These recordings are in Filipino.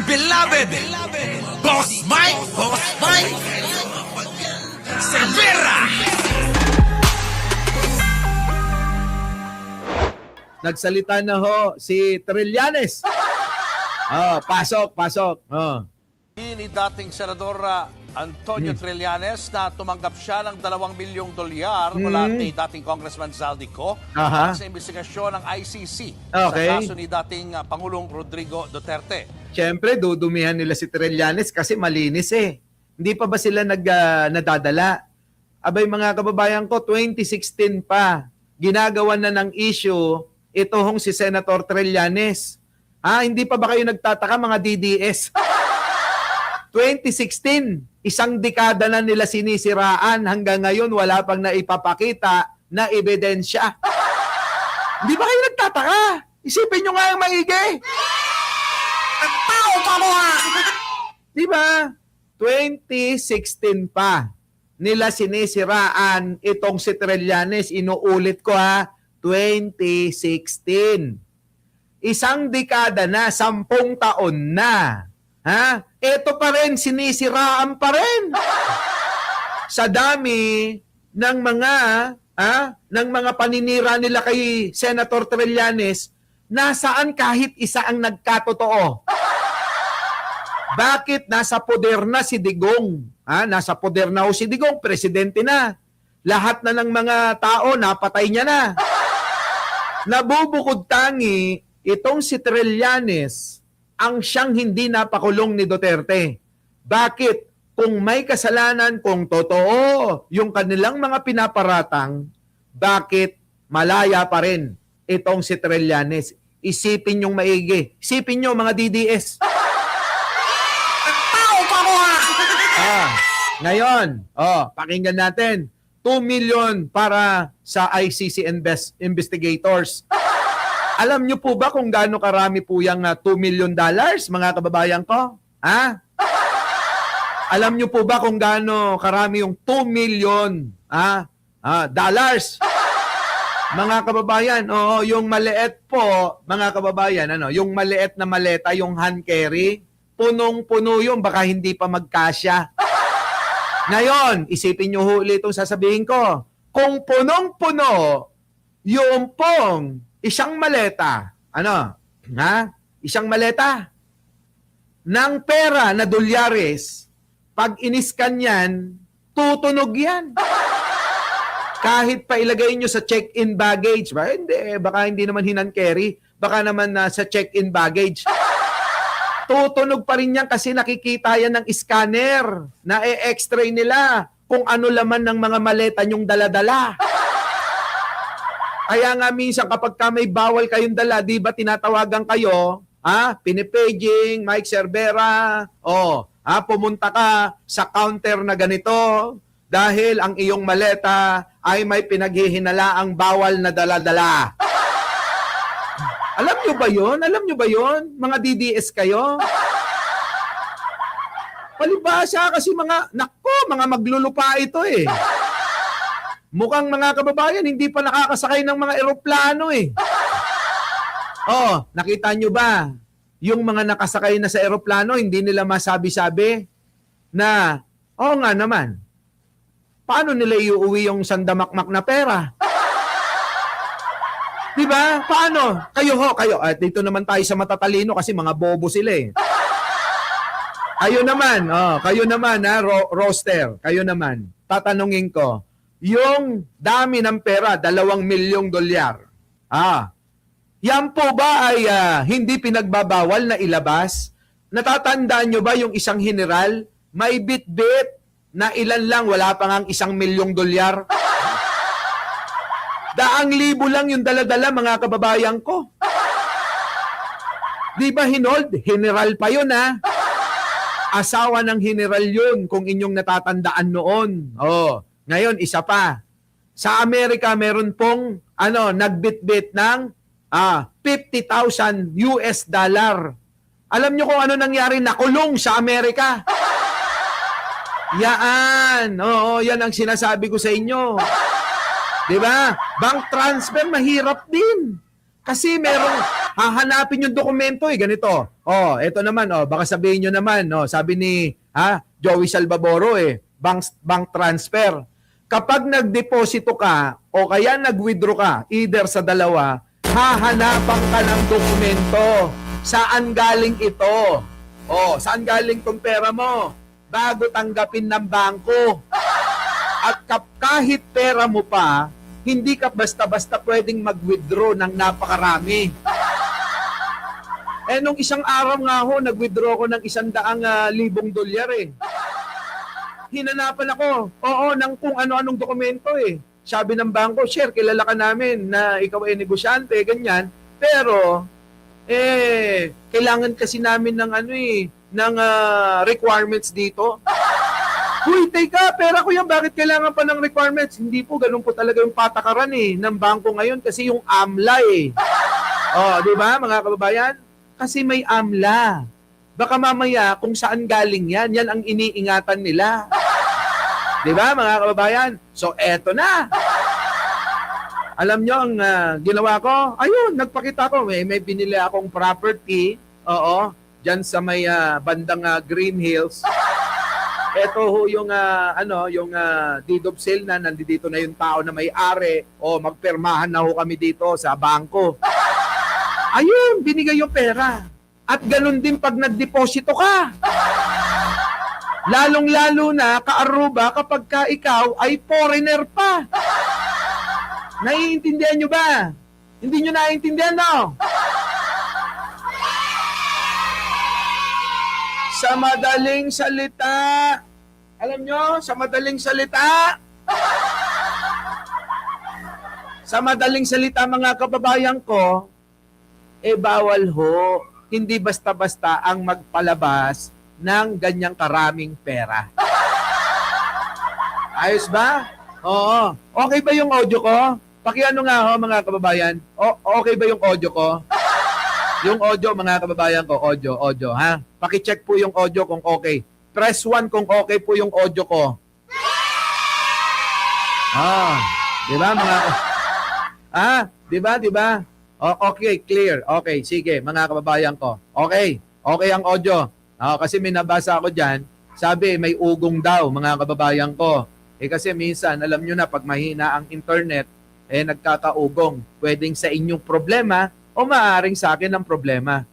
beloved Boss Mike Cervera. Nagsalita na ho si Trillanes. Pasok. Ni dating Senador Antonio Trillanes na tumanggap siya ng $2 milyong mula kay dating Congressman Zaldico Aha. sa investigasyon ng ICC Okay. sa kaso ni dating Pangulong Rodrigo Duterte. Siyempre, dudumihan nila si Trillanes kasi malinis eh. Hindi pa ba sila nadadala? Abay mga kababayan ko, 2016 pa, ginagawa na ng issue ito hong si Senator Trillanes. Hindi pa ba kayo nagtataka mga DDS? 2016, isang dekada na nila sinisiraan, hanggang ngayon wala pang naipapakita na ebidensya. Hindi ba kayo nagtataka? Isipin nyo nga ang maigi. Ang tao pa mo ha! Di ba? 2016 pa nila sinisiraan itong si Trillanes. Inuulit ko ha, 2016. Isang dekada na, 10 taon na. Ito pa rin, sinisiraan pa rin. Sa dami ng mga paninira nila kay Senator Trillanes, nasaan kahit isa ang nagkatotoo? Bakit nasa poder na si Digong? Nasa poder na ho si Digong, presidente na. Lahat na ng mga tao, napatay niya na. Nabubukod tangi, itong si Trillanes, ang siyang hindi napakulong ni Duterte. Bakit? Kung may kasalanan, kung totoo yung kanilang mga pinaparatang, bakit malaya pa rin itong si Trillanes? Isipin yung maigi. Isipin nyo mga DDS. Ngayon, pakinggan natin. 2 million para sa ICC investigators. Alam nyo po ba kung gaano karami po yung $2 million, mga kababayan ko? Alam nyo po ba kung gaano karami yung 2 million dollars? Mga kababayan, yung maliit po, mga kababayan, yung maliit na maleta, yung hand carry, punong-puno yun, baka hindi pa magkasya. Ngayon, isipin nyo huli itong sasabihin ko. Kung punong-puno, yung pong isang maleta, isang maleta ng pera na dolyares, pag iniskan yan, tutunog yan. Kahit pa ilagay nyo sa check-in baggage, baka hindi naman hand carry, baka naman sa check-in baggage. Tutunog pa rin yan kasi nakikita yan ng scanner na e-x-ray nila kung ano laman ng mga maleta nyong daladala. Kaya nga minsan kapag may bawal kayong dala, di ba tinatawagan kayo, pinipaging, Mike Cervera, pumunta ka sa counter na ganito dahil ang iyong maleta ay may pinaghihinalaang bawal na daladala. Alam nyo ba yun? Alam nyo ba yun? Mga DDS kayo? Palibasa kasi mga maglulupa ito eh. Mukhang mga kababayan, hindi pa nakakasakay ng mga eroplano eh. Nakita nyo ba? Yung mga nakasakay na sa eroplano, hindi nila masabi-sabi na, nga naman, paano nila iuwi yung sandamakmak na pera? Diba? Paano? Kayo. Dito naman tayo sa matatalino kasi mga bobo sila eh. Kayo naman, roaster. Kayo naman. Tatanungin ko, yung dami ng pera, $2 milyong. Yan po ba ay hindi pinagbabawal na ilabas? Natatandaan nyo ba yung isang general, may bit-bit na ilan lang, wala pa ngang $1 milyong. 100,000 lang yung dala-dala, mga kababayan ko. Di ba hinold? General pa yun Asawa ng general yun kung inyong natatandaan noon. Ngayon, isa pa. Sa Amerika, meron pong nagbitbit ng $50,000. Alam nyo kung ano nangyari? Nakulong sa Amerika. Yan. Yan ang sinasabi ko sa inyo. Diba? Bank transfer, mahirap din. Kasi merong hahanapin yung dokumento ganito. Ito naman, baka sabihin nyo naman, sabi ni Joey Salvaboro bank transfer. Kapag nagdeposito ka o kaya nag-withdraw ka, either sa dalawa, hahanapan ka ng dokumento. Saan galing ito? Saan galing tong pera mo? Bago tanggapin ng bangko. At kahit pera mo pa, hindi ka basta-basta pwedeng mag-withdraw ng napakarami. Nung isang araw nga ho, nag-withdraw ko ng $100,000 Hinanapan ako, ng kung ano-anong dokumento Sabi ng bangko, Sir, kilala ka namin na ikaw ay negosyante, ganyan. Pero, kailangan kasi namin ng ng requirements dito. Uy, teka, pera ko yan, bakit kailangan pa ng requirements? Hindi po, ganun po talaga yung patakaran ng bangko ngayon kasi yung AMLA di ba mga kababayan? Kasi may AMLA. Baka mamaya kung saan galing yan ang iniingatan nila. Di ba mga kababayan? So eto na. Alam nyo ang ginawa ko? Ayun, nagpakita ko. May binili akong property. Dyan sa may bandang Green Hills. Ito ho yung yung deed of sale na nandito na yung tao na may-ari magpermahan na ho kami dito sa bangko. Ayun, binigay yung pera. At ganun din pag nagdeposito ka. Lalong-lalo na kaaruba kapag ka ikaw ay foreigner pa. Naiintindihan nyo ba? Hindi nyo naiintindihan, no? Sa madaling salita, alam nyo, sa madaling salita, mga kababayan ko, bawal ho, hindi basta-basta ang magpalabas ng ganyang karaming pera. Ayos ba? Oo. Okay ba yung audio ko? Pakiano nga ho, mga kababayan. Okay ba yung audio ko? Yung audio, mga kababayan ko, audio, ha? Paki-check po yung audio kung okay. Press 1 kung okay po yung audio ko. Di ba, mga di ba? Okay, clear. Okay, sige, mga kababayan ko. Okay ang audio. Kasi may nabasa ako dyan, sabi may ugong daw, mga kababayan ko. Kasi minsan, alam nyo na, pag mahina ang internet, nagkakaugong. Pwedeng sa inyong problema, o maaaring sa akin ang problema.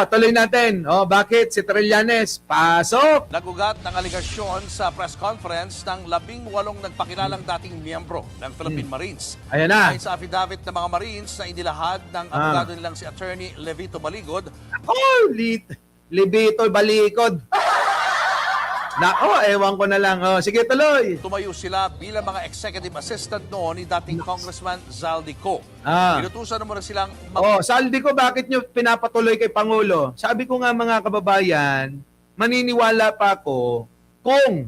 Tuloy natin. Bakit? Si Trillanes, pasok! Nagugat ng aligasyon sa press conference ng 18 nagpakilalang dating miyembro ng Philippine Marines. Ayan na. Ayon sa affidavit ng mga Marines na inilahad ng abogado nilang si Attorney Levito Baligod. Levito Baligod. Ewan ko na lang. Sige, tuloy. Tumayo sila bilang mga executive assistant noon ni dating Congressman Zaldico. Inutusan mo na silang Zaldico, bakit nyo pinapatuloy kay Pangulo? Sabi ko nga, mga kababayan, maniniwala pa ako kung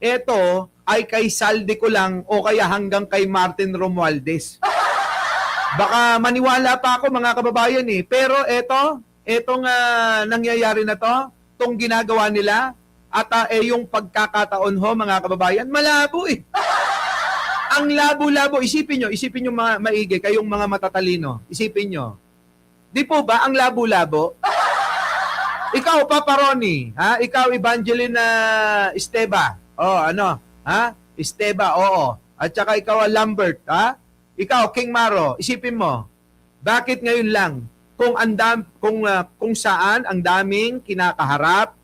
eto ay kay Zaldico lang o kaya hanggang kay Martin Romualdez. Baka maniwala pa ako, mga kababayan Pero etong nangyayari na to, tong ginagawa nila, at yung pagkakataon ho, mga kababayan, malabo Ang labo-labo, isipin nyo maigi, kayong mga matatalino, isipin nyo. Di po ba ang labo-labo? Ikaw, Papa Ronnie, ikaw, Evangeline Esteba, Esteba, oo. At saka ikaw, Lambert, Ikaw, King Maro, isipin mo, bakit ngayon lang, kung saan ang daming kinakaharap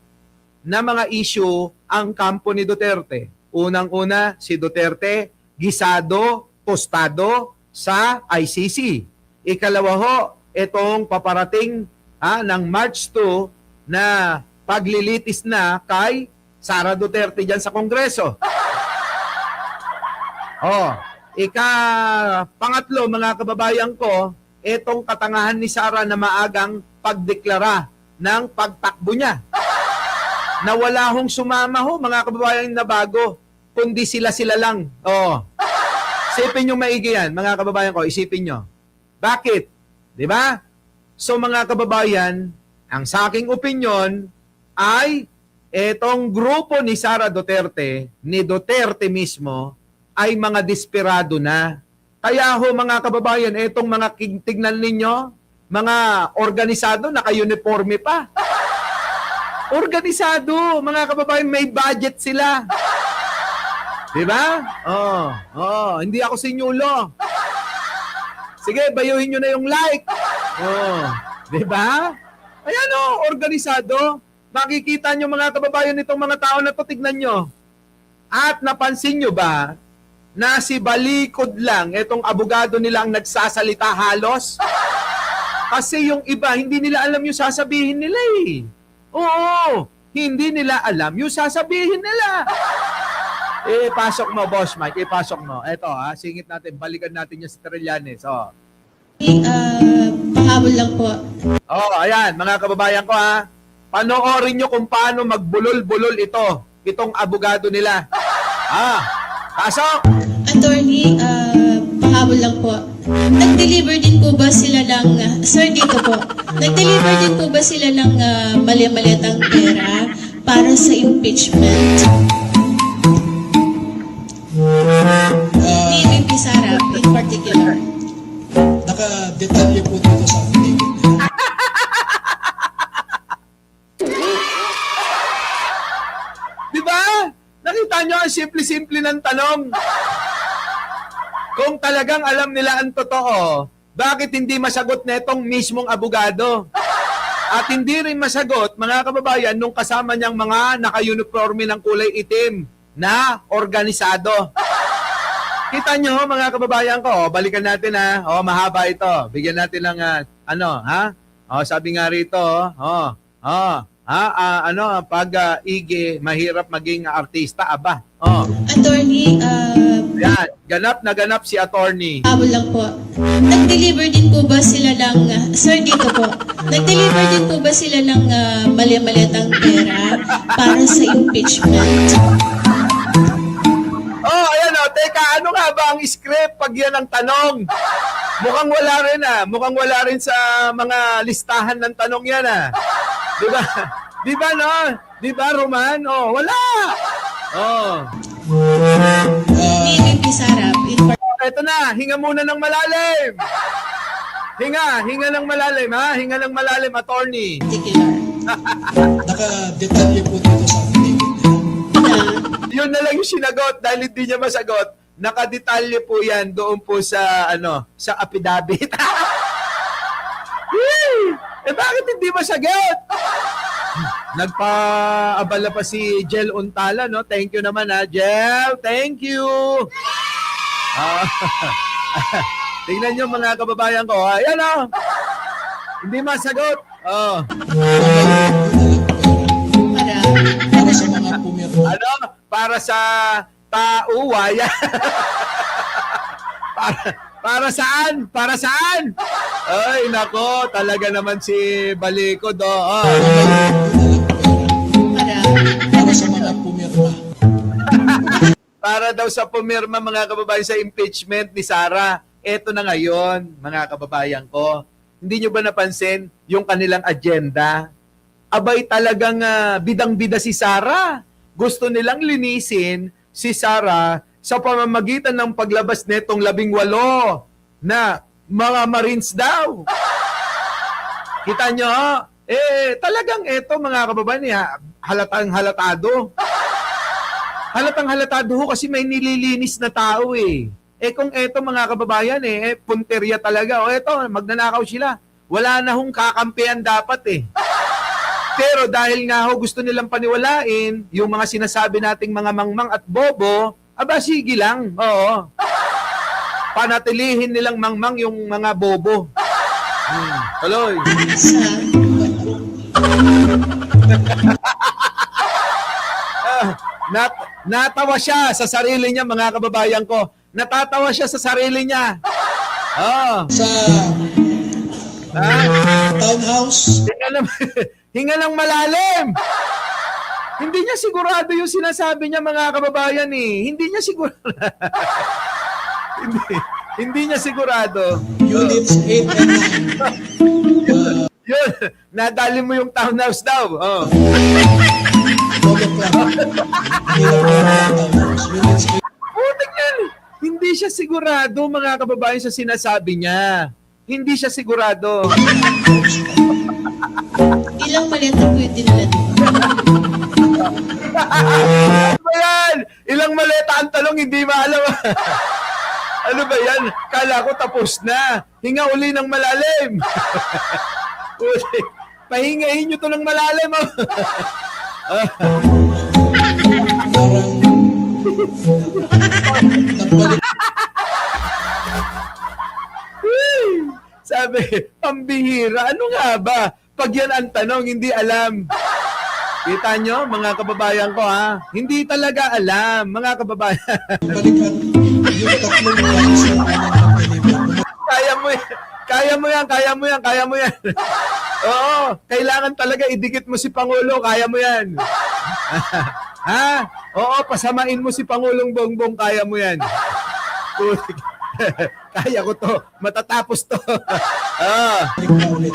na mga issue ang kampo ni Duterte. Unang-una, si Duterte, gisado, tostado sa ICC. Ikalawa ho, itong paparating ng March 2 na paglilitis na kay Sara Duterte dyan sa Kongreso. Pangatlo, mga kababayan ko, itong katangahan ni Sara na maagang pagdeklara ng pagtakbo niya. Na wala hong sumama mga kababayan na bago, kundi sila lang. Isipin nyo maigi yan, mga kababayan ko, isipin nyo. Bakit? Di ba? So mga kababayan, ang sa aking opinion ay etong grupo ni Sara Duterte, ni Duterte mismo, ay mga desperado na. Kaya ho mga kababayan, etong mga tignan ninyo, mga organisado, naka-uniforme pa. Organisado, mga kababayan, may budget sila. Diba? Hindi ako sinyulo. Sige, bayuhin nyo na yung like. Diba? Ayan organisado. Makikita nyo mga kababayan itong mga tao na to, tignan nyo. At napansin nyo ba na si Balikod lang, itong abogado nila ang nagsasalita halos? Kasi yung iba, hindi nila alam yung sasabihin nila eh. Oo, hindi nila alam yung sasabihin nila. Pasok mo, Boss Mike, pasok mo. Eto singit natin, balikan natin yung si Trillanes. Pahabol lang po. Ayan, mga kababayan ko panoorin nyo kung paano magbulol-bulol itong abogado nila. Pasok! Attorney, pahabol lang po. Nag-deliver din po ba sila ng, sir dito po, nag-deliver din po ba sila ng mali-maliatang pera para sa impeachment? Ni VP Sara in particular. Naka-detalye po dito sa affidavit niya. Diba? Nakita nyo ang simple-simple ng tanong. Kung talagang alam nila ang totoo, bakit hindi masagot netong mismong abogado? At hindi rin masagot, mga kababayan, nung kasama niyang mga naka-uniforme ng kulay itim na organisado. Kita nyo, mga kababayan ko, balikan natin mahaba ito. Bigyan natin ng sabi nga rito, pag igi, mahirap maging artista, aba. Attorney, Yan, ganap si attorney. pahabol lang po. Nag-deliver din po ba sila ng, sir dito po, nag-deliver din po ba sila ng mali-maliatang pera para sa impeachment? Ayan teka, ano nga ba ang script pag yan ang tanong? Mukhang wala rin mukhang wala rin sa mga listahan ng tanong yan Diba? Diba Diba, Roman? Wala! Ni VP Sara in Eto na, hinga muna ng malalim! Hinga ng malalim, Hinga ng malalim, attorney. particular. Naka-detalye po dito sa affidavit niya. Yun na lang yung sinagot dahil hindi niya masagot. Nakadetalye po yan doon po sa sa affidavit. Bakit hindi masagot? Nagpa-abala pa si Jel Untala, no? Thank you naman, Jel. Thank you. Tingnan nyo mga kababayan ko. Ayan, hindi masagot. Para sa mga pumirma. Para sa tauwaya. Para saan? Para saan? Ay, nako, talaga naman si Balikod. Para sa mga pumirma. Para daw sa pumirma mga kababayan sa impeachment ni Sara. Eto na ngayon, mga kababayan ko. Hindi nyo ba napansin yung kanilang agenda? Abay talagang bidang-bida si Sara. Gusto nilang linisin si Sara sa pamamagitan ng paglabas netong 18 na mga Marines daw. Kita nyo, talagang eto mga kababayan, halatang halatado. Halatang halatado ho kasi may nililinis na tao kung eto mga kababayan punteriya talaga. Eto, magnanakaw sila. Wala na hong kakampihan dapat Pero dahil nga gusto nilang paniwalain yung mga sinasabi nating mga mangmang at bobo, aba sige lang. Panatilihin nilang mangmang yung mga bobo. Tuloy. Natawa siya sa sarili niya, mga kababayan ko. Natatawa siya sa sarili niya. Sa townhouse. Hinga ng malalim. Hindi niya sigurado yung sinasabi niya, mga kababayan Hindi niya sigurado. hindi niya sigurado. Units 8 and 9. Yun, nadali mo yung townhouse daw. 12 o'clock. Townhouse. Units 8. Putik yan. Hindi siya sigurado, mga kababayan, sa sinasabi niya. Hindi siya sigurado. Ilang maleta po yung dinala doon? Ano ba yan? Ilang maleta ang talong, hindi maalam. Ano ba yan? Kala ko tapos na. Hinga uli ng malalim. Uli. Pahingahin nyo to ng malalim. Parang nagbalik Sabi, pambihira. Ano nga ba? Pag yan ang tanong, hindi alam. Kita nyo, mga kababayan ko, ha? Hindi talaga alam, mga kababayan. balikan yung tatlong rice na nag-deliver. Kaya mo yan. Kaya mo yan, kaya mo yan, kaya mo yan. Oo, kailangan talaga idikit mo si Pangulo, kaya mo yan. Ha? Oo, pasamain mo si Pangulong Bongbong, kaya mo yan. Kaya ko to, matatapos to. Ah. Balik na ulit.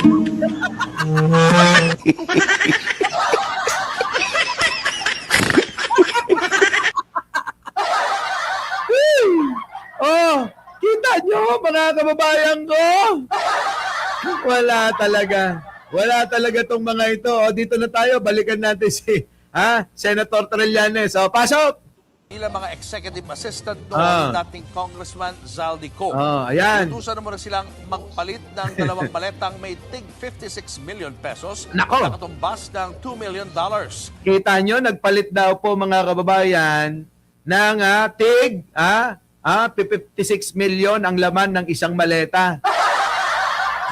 Oh, kita nyo, mga kababayan ko. Wala talaga. Wala talaga tong mga ito. O, dito na tayo. Balikan natin si Senator Trillanes. O, pasok! Ilang mga executive assistant Ah. ng dating Congressman Zaldico. Oh, ayan. Utusan naman silang magpalit ng dalawang maletang may tig 56 million pesos Nako. na katumbas ng $2 million. Kita nyo, nagpalit daw po, mga kababayan, ng tig 56 million ang laman ng isang maleta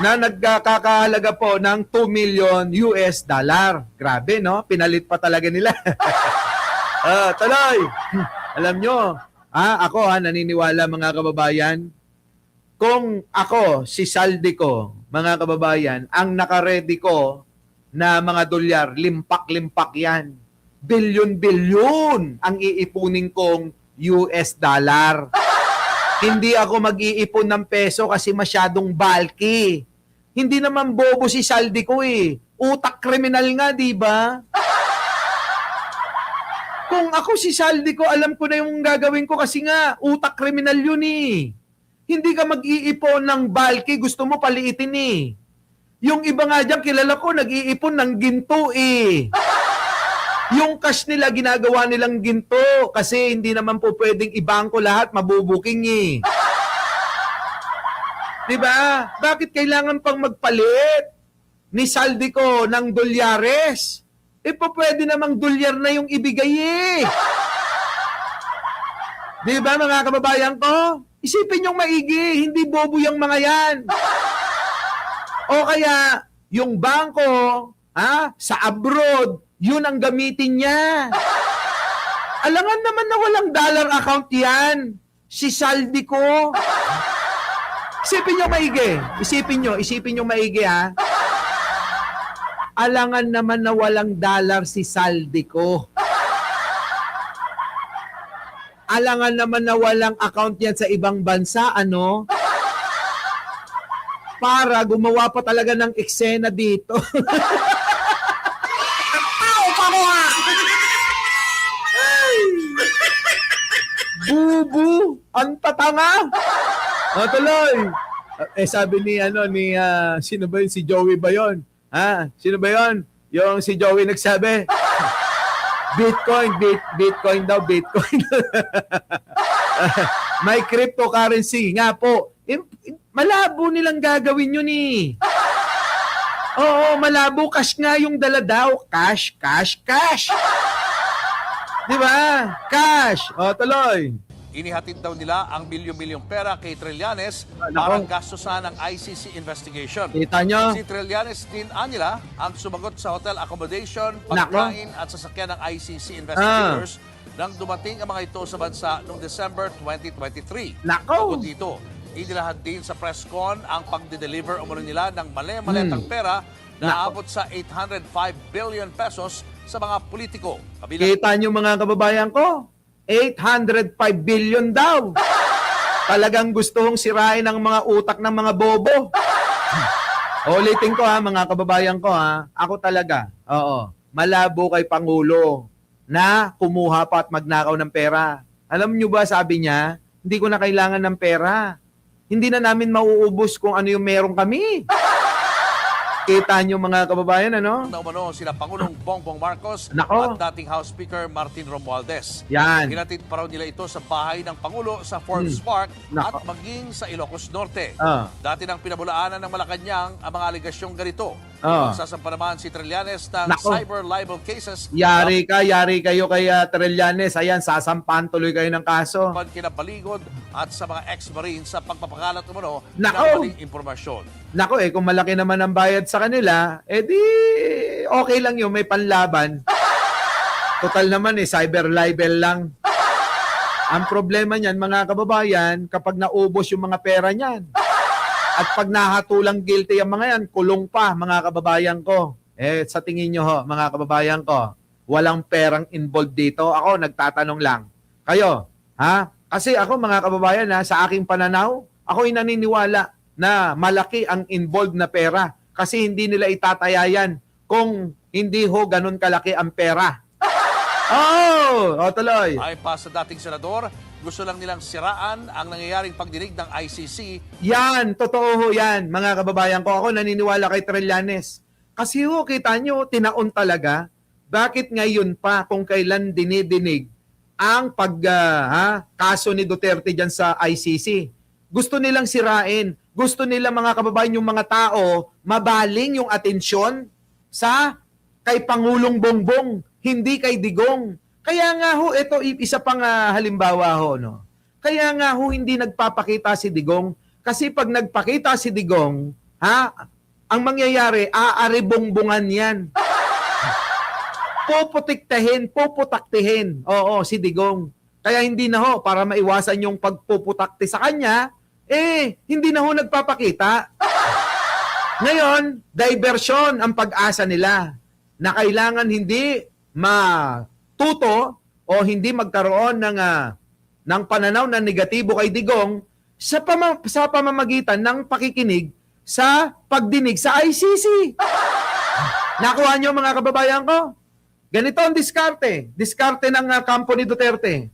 na nagkakahalaga po ng 2 million US dollar. Grabe, no? Pinalit pa talaga nila. Tuloy. Alam nyo, ako naniniwala, mga kababayan, kung ako, si Zaldico, mga kababayan, ang nakaredy ko na mga dolyar, limpak-limpak yan. Bilyon-bilyon ang iipunin kong US dollar. Hindi ako mag-iipon ng peso kasi masyadong bulky. Hindi naman bobo si Zaldico eh. Utak kriminal nga, di ba? Kung ako si Zaldico, alam ko na yung gagawin ko kasi nga, utak kriminal yun eh. Hindi ka mag-iipon ng bulky, gusto mo paliitin eh. Yung iba nga dyan, kilala ko, nag-iipon ng ginto eh. Yung cash nila, ginagawa nilang ginto kasi hindi naman po pwedeng ibangko lahat, mabubuking eh. Diba? Bakit kailangan pang magpalit ni Zaldico ng dolyares? Po pwede namang dolyar na yung ibigay eh. Diba, mga kababayan ko? Isipin yung maigi, hindi bobo yung mga yan. O kaya, yung bangko, sa abroad, yun ang gamitin niya. Alangan naman na walang dollar account yan. Si Zaldico. Isipin nyo maigi. Isipin nyo maigi ha. Alangan naman na walang dollar si Zaldico. Alangan naman na walang account yan sa ibang bansa, ano? Para gumawa pa talaga ng eksena dito. Bubu, ang tatanga. Tuloy. Sabi ni sino ba yun? Si Joey ba yun? Sino ba yun? Yung si Joey nagsabi. Bitcoin daw, Bitcoin. May cryptocurrency nga po. Malabo nilang gagawin yun eh. Oo, malabo. Cash nga yung dala daw. Cash. Di ba? Cash. Tuloy. Inihatid daw nila ang milyon-milyong pera kay Trillanes Nako. para gastusan ng ICC investigation. Kita nyo? Si Trillanes din anila ang sumagot sa hotel accommodation, Nako. pagkain at sasakyan ng ICC investigators nang dumating ang mga ito sa bansa noong December 2023. Nako. Bukod dito, inilahad din sa press con ang pagde-deliver umano nila ng mali-maletang pera na abot sa 805 billion pesos sa mga politiko. Kabilang Kita nyo, mga kababayan ko? 805 billion daw. Talagang gustong sirain ang mga utak ng mga bobo. Ulitin ko mga kababayan ko Ako talaga, malabo kay Pangulo na kumuha pa at magnakaw ng pera. Alam nyo ba, sabi niya, Hindi ko na kailangan ng pera. Hindi na namin mauubos kung ano yung meron kami. Kita nyo mga kababayan, ano? Na umano sila Pangulong Bongbong Marcos Nako. at dating House Speaker Martin Romualdez. Yan. Hinatid pa raw nila ito sa bahay ng Pangulo sa Forbes Park Nako. at maging sa Ilocos Norte. Ah. Dati nang pinabulaanan ng Malacanang ang mga aligasyong ganito. Ah. Magsasampa naman si Trillanes ng Nako. cyber libel cases Yari kayo kay Trillanes. Ayan, sasampahan tuloy kayo ng kaso. laban kina Baligod at sa mga ex-marines sa pagpapakalat umano ng Nako. maling impormasyon. Nako kung malaki naman ang bayad sa kanila, edi okay lang yun, may panlaban. Total naman cyber libel lang. Ang problema niyan, mga kababayan, kapag naubos yung mga pera niyan, at pag nahatulang guilty ang mga yan, kulong pa, mga kababayan ko. Sa tingin nyo ho, mga kababayan ko, walang perang involved dito. Ako, nagtatanong lang. Kayo, ha? Kasi ako, mga kababayan, sa aking pananaw, ako'y naniniwala na malaki ang involved na pera kasi hindi nila itataya yan kung hindi ho ganun kalaki ang pera. Tuloy. Ayon pa sa dating senador, gusto lang nilang siraan ang nangyayaring pagdinig ng ICC. Yan, totoo ho yan, mga kababayan ko. Ako naniniwala kay Trillanes. Kasi ho, kita nyo, tinaon talaga. Bakit ngayon pa kung kailan dinidinig ang kaso ni Duterte dyan sa ICC? Gusto nilang sirain. Gusto nila, mga kababayan, yung mga tao, mabaling yung atensyon sa kay Pangulong Bongbong, hindi kay Digong. Kaya nga ho, ito isa pang halimbawa ho, no? Kaya nga ho, hindi nagpapakita si Digong. Kasi pag nagpakita si Digong, ang mangyayari, aaribongbongan yan. Puputaktihin. Oo, si Digong. Kaya hindi na ho, para maiwasan yung pagpuputakti sa kanya, hindi na ho nagpapakita. Ngayon, diversion ang pag-asa nila na kailangan hindi matuto o hindi magkaroon ng pananaw na negatibo kay Digong sa pamamagitan ng pakikinig sa pagdinig sa ICC. Nakuha nyo, mga kababayan ko? Ganito ang diskarte. Diskarte ng kampo ni Duterte.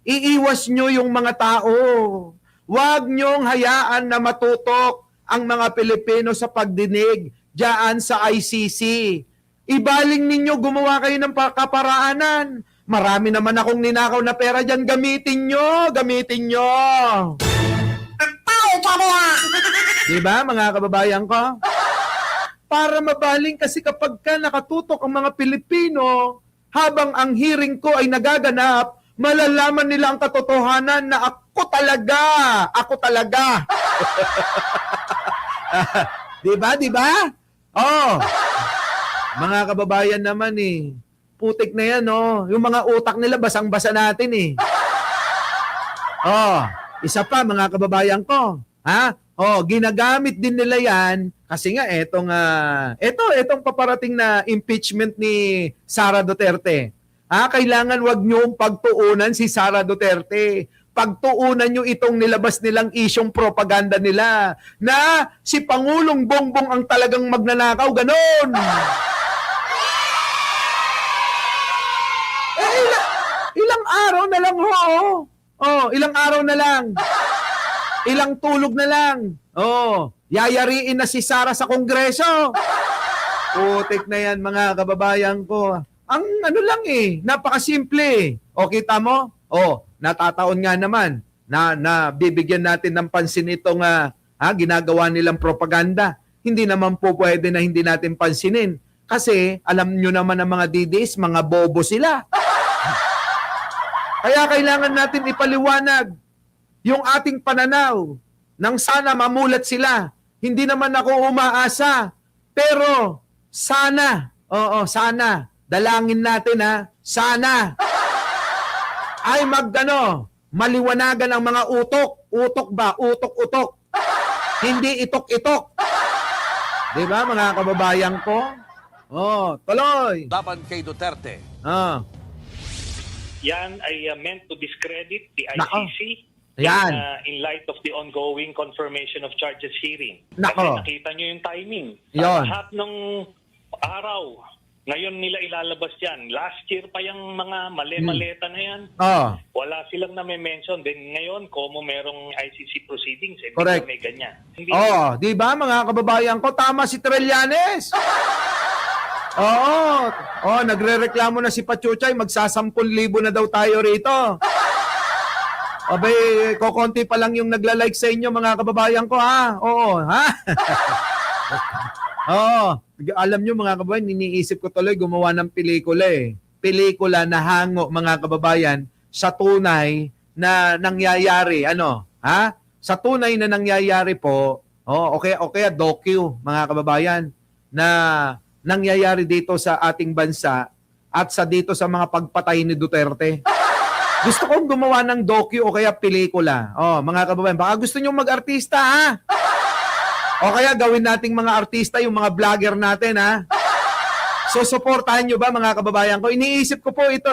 Iiwas nyo yung mga tao. Huwag nyong hayaan na matutok ang mga Pilipino sa pagdinig diyan sa ICC. Ibaling ninyo, gumawa kayo ng kaparaanan. Marami naman akong ninakaw na pera diyan, gamitin nyo. Diba, mga kababayan ko? Para mabaling kasi kapag nakatutok ang mga Pilipino, habang ang hearing ko ay nagaganap, malalaman nila ang katotohanan na ako talaga. Diba? Mga kababayan naman putik na yan, yung mga utak nila basang-basa natin isa pa, mga kababayan ko, ginagamit din nila yan kasi nga etong paparating na impeachment ni Sara Duterte. Kailangan wag niyong pagtuunan si Sara Duterte. Pagtuunan niyo itong nilabas nilang isyong propaganda nila na si Pangulong Bongbong ang talagang magnanakaw, ganon. Ilang araw na lang ilang araw na lang. Ilang tulog na lang. Yayariin na si Sara sa Kongreso. Putik na yan, mga kababayan ko. Ang napakasimple. Kita mo? Natataon nga naman na bibigyan natin ng pansin itong ginagawa nilang propaganda. Hindi naman po pwede na hindi natin pansinin. Kasi alam nyo naman ang mga DDS, mga bobo sila. Kaya kailangan natin ipaliwanag yung ating pananaw nang sana mamulat sila. Hindi naman ako umaasa. Pero sana, sana, dalangin natin sana ay maliwanagan ang mga utok. Utok ba? Utok-utok. Hindi itok-itok. Diba, mga kababayan ko? Tuloy. Laban kay Duterte. Yan ay meant to discredit the Nako. ICC Yan. in light of the ongoing confirmation of charges hearing. Nako. Kasi nakita nyo yung timing. Yon. Lahat ng araw Ngayon nila ilalabas yan. Last year pa yung mga mali-maleta na yan. Oh, Wala silang na-mention. Then ngayon, como merong ICC proceedings, hindi Correct. may ganyan. Hindi oh, di ba mga kababayan ko, tama si Trillanes. Oo. Oh, nagrereklamo na si Pachuchay, magsa-10,000 na daw tayo rito. Abay, kokonti pa lang yung nagla-like sa inyo mga kababayan ko, ha? Oo, ha? Oo. Alam nyo mga kababayan, iniisip ko tuloy gumawa ng pelikula eh. Pelikula na hango mga kababayan sa tunay na nangyayari. Ano? Ha? Sa tunay na nangyayari po, okay, docu mga kababayan na nangyayari dito sa ating bansa at sa dito sa mga pagpatay ni Duterte. Gusto kong gumawa ng docu o kaya pelikula. Mga kababayan, baka gusto nyo mag-artista, ha? O kaya gawin nating mga artista, yung mga vlogger natin, ha? So, supportahan nyo ba, mga kababayan ko? Iniisip ko po ito,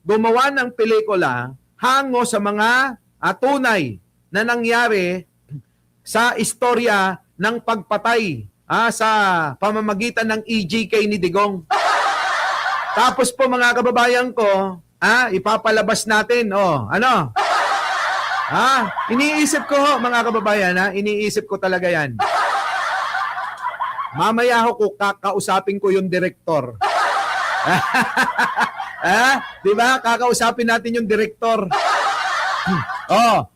gumawa ng pelikula hango sa mga tunay na nangyari sa istorya ng pagpatay sa pamamagitan ng EJK ni Digong. Tapos po, mga kababayan ko, ipapalabas natin, iniisip ko, mga kababayan, iniisip ko talaga yan. Mamaya ako kakausapin ko yung direktor. Di ba? Kakausapin natin yung direktor.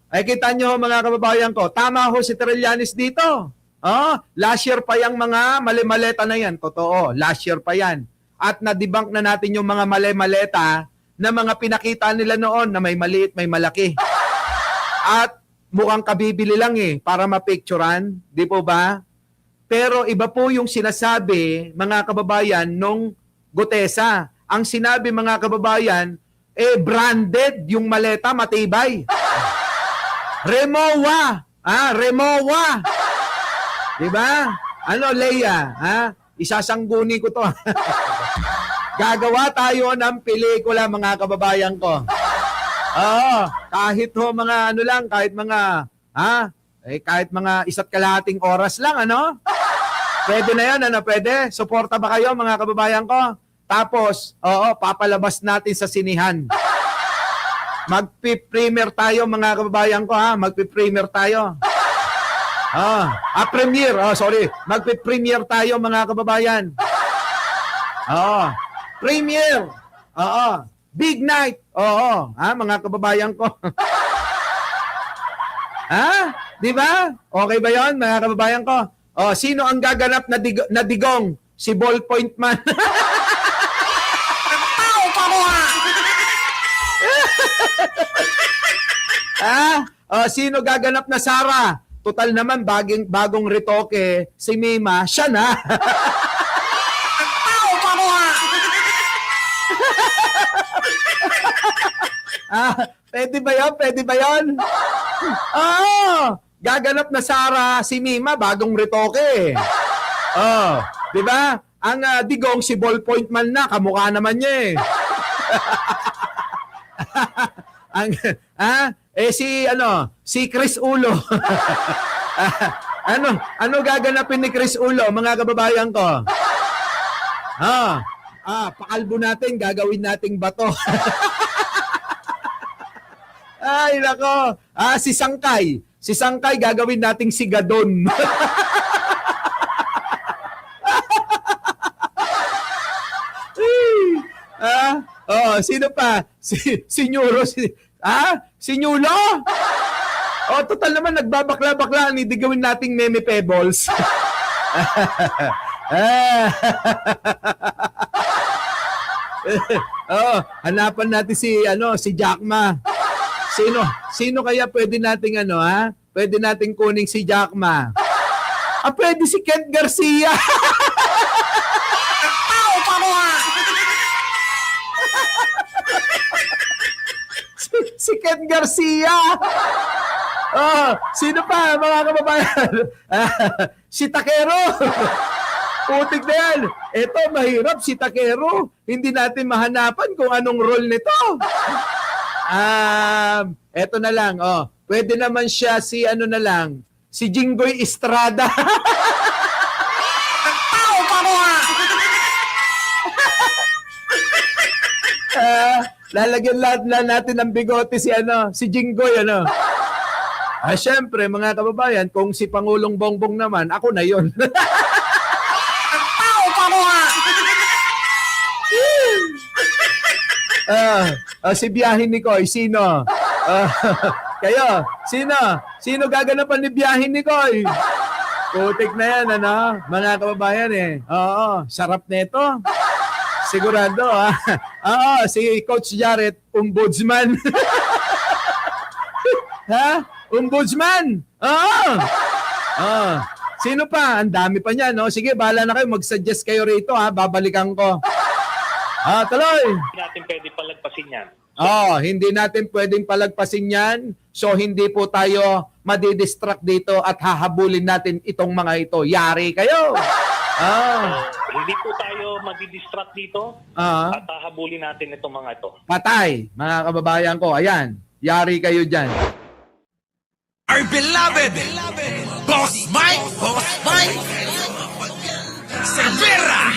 Ay kita nyo mga kababayan ko, tama ho si Trillanes dito. Last year pa yung mga mali-maleta na yan. Totoo, last year pa yan. At na-debunk na natin yung mga mali-maleta na mga pinakita nila noon na may maliit, may malaki. At mukhang kabibili lang para mapicturan, di po ba? Pero iba po yung sinasabi, mga kababayan, nung Gutesa. Ang sinabi, mga kababayan, branded yung maleta, matibay. Remowa. Remowa. Di ba? Ano, Leia? Isasangguni ko to. Gagawa tayo ng pelikula, mga kababayan ko. Kahit ho mga kahit mga 1.5 oras lang, ano? Pwede na yan, ano? Pwede? Suporta ba kayo, mga kababayan ko? Tapos, papalabas natin sa sinihan. Magpi-premiere tayo, mga kababayan ko, ha? Magpi-premiere tayo. Premiere. Magpi-premiere tayo, mga kababayan. Premiere. Big night. Mga kababayan ko. Di ba? Okay ba 'yon, mga kababayan ko? Sino ang gaganap na Digong? Si Ballpoint Man. Sino gaganap na Sara? Total naman bagong retoke si Mima, siya na. Pwede ba 'yon? Pwede ba 'yon? Gaganap na Sara si Mima, bagong retoke. Di ba? Ang Digong si Ballpoint Man na, kamukha naman niya si Chris Ulo. Ano gaganapin ni Chris Ulo, mga kababayan ko? Pakalbo natin, gagawin nating bato. Ay, nako. Si Sangkay. Si Sangkay, gagawin nating sigadon. Sino pa? Si Nyuro. Si Nyulo? Total naman, nagbabakla-bakla. Hindi gawin nating meme pebbles. Hanapan natin si Jack Ma. Sino kaya pwede nating pwede nating kuning si Jack Ma? Pwede si Kent Garcia. si Kent Garcia. Sino pa, mga kababayan? Si Takero. Putik na yan. Ito, mahirap si Takero. Hindi natin mahanapan kung anong role nito. Eto na lang, pwede naman siya si si Jinggoy Estrada. Lalagyan lahat na natin ng bigote si Jinggoy, syempre, mga kababayan, kung si Pangulong Bongbong naman, ako na yon. Si Biyahin ni Koy, sino? Kayo, sino? Sino gaganapan ni Biyahin ni Koy? Putik na yan, mga kababayan Oo, sarap nito. Sigurado, Oo, si Coach Jarrett, ombudsman. Ha? Ombudsman! Oo! Sino pa? Ang dami pa niyan, no? Sige, bahala na kayo. Mag-suggest kayo rito, babalikan ko. Tuloy! Hindi natin pwede palagpasin yan. Hindi natin pwedeng palagpasin yan. So, hindi po tayo madidistract dito at hahabulin natin itong mga ito. Yari kayo! Hindi po tayo madidistract dito at hahabulin natin itong mga ito. Patay, mga kababayan ko. Ayan, yari kayo dyan. Our beloved Boss Mike Cervera.